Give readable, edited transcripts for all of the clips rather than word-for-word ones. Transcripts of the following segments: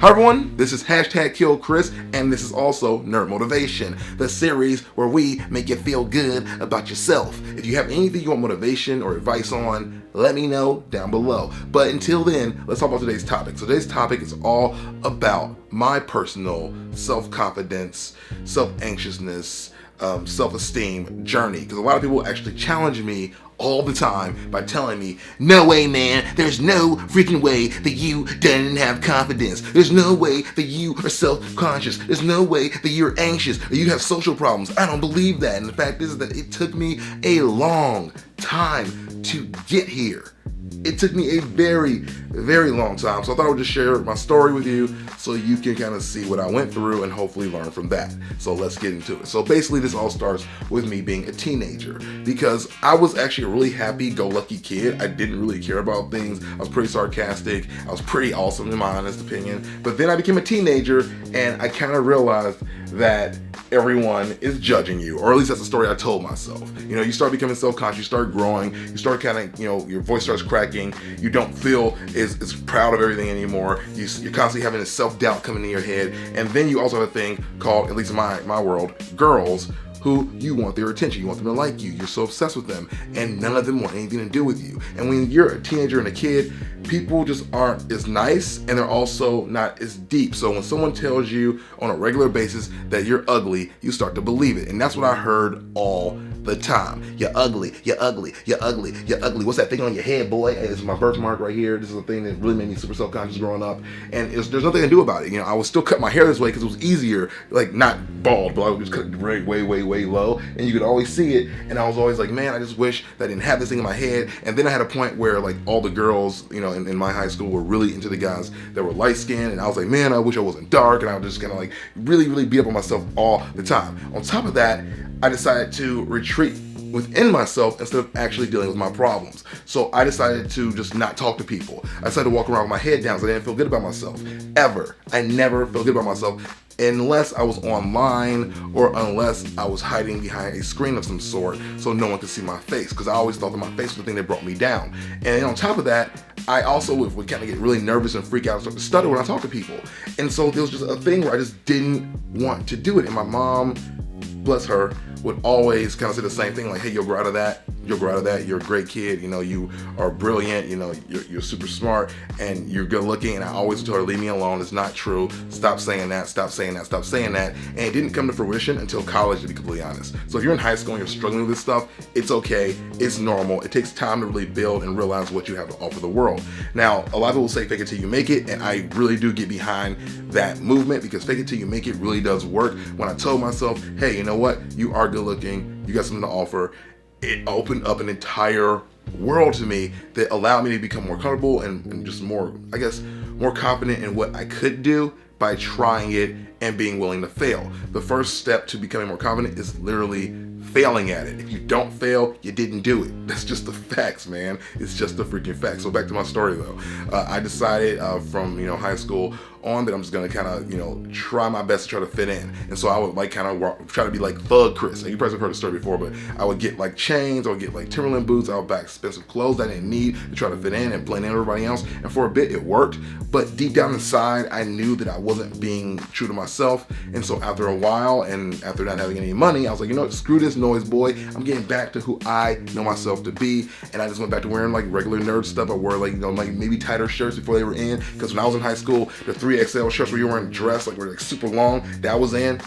Hi everyone, this is #KillChris, and this is also Nerd Motivation, the series where we make you feel good about yourself. If you have anything you want motivation or advice on, let me know down below. But until then, let's talk about today's topic. So today's topic is all about my personal self-confidence, self-anxiousness, self-esteem journey. Because a lot of people actually challenge me all the time by telling me, no way man, there's no freaking way that you didn't have confidence. There's no way that you are self-conscious. There's no way that you're anxious or you have social problems. I don't believe that. And the fact is that it took me a long time to get here. It took me a very, very long time. So I thought I would just share my story with you so you can kind of see what I went through and hopefully learn from that. So let's get into it. So basically this all starts with me being a teenager because I was actually a really happy-go-lucky kid. I didn't really care about things. I was pretty sarcastic. I was pretty awesome in my honest opinion. But then I became a teenager and I kind of realized that everyone is judging you, or at least that's the story I told myself. You know, you start becoming self-conscious, you start growing, you start kind of, your voice starts cracking, you don't feel as proud of everything anymore, you're constantly having this self-doubt coming in your head, and then you also have a thing called, at least in my world, girls, who you want their attention, you want them to like you, you're so obsessed with them, and none of them want anything to do with you. And when you're a teenager and a kid, people just aren't as nice, and they're also not as deep. So when someone tells you on a regular basis that you're ugly, you start to believe it. And that's what I heard all the time. You're ugly, you're ugly, you're ugly, you're ugly. What's that thing on your head, boy? Hey, this is my birthmark right here. This is a thing that really made me super self-conscious growing up. And there's nothing to do about it. I would still cut my hair this way because it was easier, like not bald, but I would just cut it way low. And you could always see it. And I was always like, man, I just wish that I didn't have this thing in my head. And then I had a point where like all the girls, in my high school were really into the guys that were light-skinned. And I was like, man, I wish I wasn't dark. And I was just kind of like really beat up on myself all the time. On top of that, I decided to retreat within myself instead of actually dealing with my problems. So I decided to just not talk to people. I decided to walk around with my head down so I didn't feel good about myself. Ever. I never felt good about myself unless I was online or unless I was hiding behind a screen of some sort so no one could see my face, because I always thought that my face was the thing that brought me down. And then on top of that, I also would kind of get really nervous and freak out and start to stutter when I talk to people. And so there was just a thing where I just didn't want to do it. And my mom, bless her, would always kind of say the same thing, like, hey, you'll grow out of that, you're a great kid, you are brilliant, you're super smart, and you're good looking. And I always told her, leave me alone, it's not true, stop saying that, stop saying that. And it didn't come to fruition until college, to be completely honest. So if you're in high school and you're struggling with this stuff, it's okay, it's normal. It takes time to really build and realize what you have to offer the world. Now, a lot of people say fake it till you make it, and I really do get behind that movement, because fake it till you make it really does work. When I told myself, hey, you know what, you are good looking, you got something to offer, it opened up an entire world to me that allowed me to become more comfortable and just more, I guess, more confident in what I could do by trying it and being willing to fail. The first step to becoming more confident is literally failing at it. If you don't fail, you didn't do it. That's just the facts, man. It's just the freaking facts. So back to my story though. I decided from high school on that I'm just gonna kind of try my best to try to fit in. And so I would like kind of try to be like Thug Chris. You probably heard the story before, but I would get like chains, I would get like Timberland boots, I would buy expensive clothes I didn't need to try to fit in and blend in with everybody else. And for a bit it worked, but deep down inside I knew that I wasn't being true to myself. And so after a while, and after not having any money, I was like, screw this noise, boy. I'm getting back to who I know myself to be. And I just went back to wearing like regular nerd stuff. I wore like maybe tighter shirts before they were in, because when I was in high school, the 3XL shirts where you're wearing a dress, like were like super long, that was in.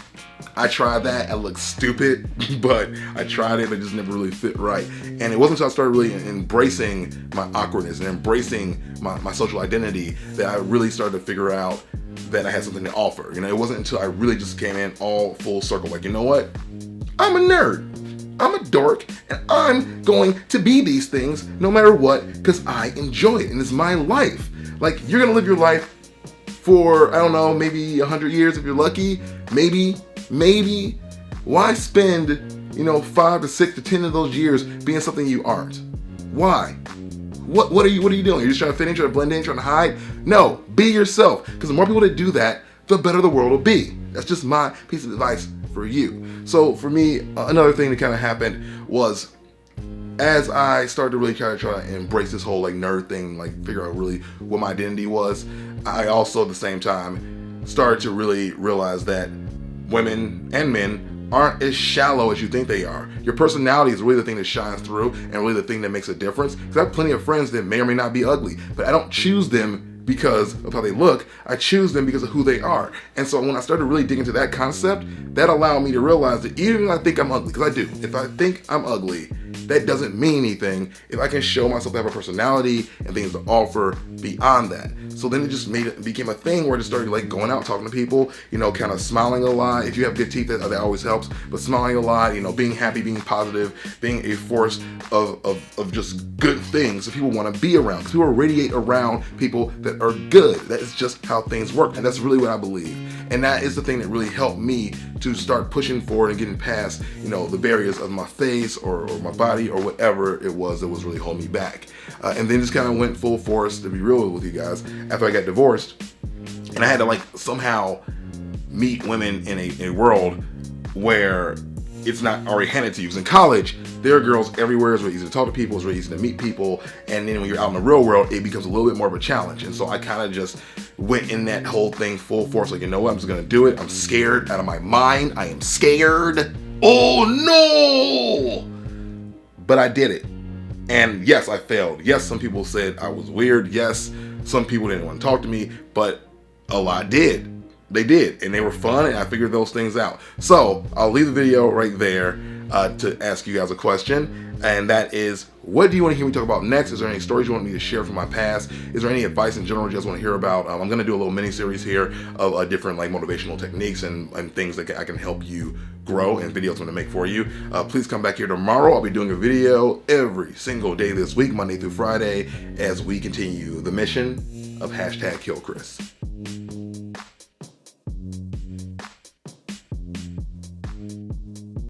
I tried that, I looked stupid, but I tried it, but it just never really fit right. And it wasn't until I started really embracing my awkwardness and embracing my social identity that I really started to figure out that I had something to offer. It wasn't until I really just came in all full circle, like, you know what? I'm a nerd. I'm a dork, and I'm going to be these things no matter what, because I enjoy it, and it's my life. Like, you're gonna live your life for, I don't know, maybe 100 years if you're lucky, maybe. Why spend, 5 to 6 to 10 of those years being something you aren't? Why? What are you doing? You're just trying to fit in, trying to blend in, trying to hide? No, be yourself, because the more people that do that, the better the world will be. That's just my piece of advice for you. So for me, another thing that kind of happened was as I started to really try to embrace this whole like nerd thing, like figure out really what my identity was, I also at the same time started to really realize that women and men aren't as shallow as you think they are. Your personality is really the thing that shines through and really the thing that makes a difference. Because I have plenty of friends that may or may not be ugly, but I don't choose them because of how they look. I choose them because of who they are. And so when I started really digging into that concept, that allowed me to realize that even if I think I'm ugly, because I do, if I think I'm ugly, that doesn't mean anything if I can show myself to have a personality and things to offer beyond that. So then it became a thing where I just started like going out, talking to people, you know, kind of smiling a lot. If you have good teeth, that always helps, but smiling a lot, you know, being happy, being positive, being a force of just good things that people want to be around. Because people radiate around people that are good. That is just how things work. And that's really what I believe. And that is the thing that really helped me to start pushing forward and getting past, you know, the barriers of my face or my body or whatever it was that was really holding me back. And then just kind of went full force, to be real with you guys, after I got divorced. And I had to like somehow meet women in a world where it's not already handed to you. Because in college, there are girls everywhere. It's really easy to talk to people. It's really easy to meet people. And then when you're out in the real world, it becomes a little bit more of a challenge. And so I kind of just went in that whole thing full force. Like, you know what? I'm just going to do it. I'm scared out of my mind. I am scared. Oh, no! But I did it. And yes, I failed. Yes, some people said I was weird. Yes, some people didn't want to talk to me. But a lot did. They did, and they were fun, and I figured those things out. So I'll leave the video right there to ask you guys a question, and that is, what do you want to hear me talk about next? Is there any stories you want me to share from my past? Is there any advice in general you guys want to hear about? I'm going to do a little mini series here of different like motivational techniques and things that I can help you grow, and videos I'm going to make for you. Please come back here tomorrow. I'll be doing a video every single day this week, Monday through Friday, as we continue the mission of #KillChris.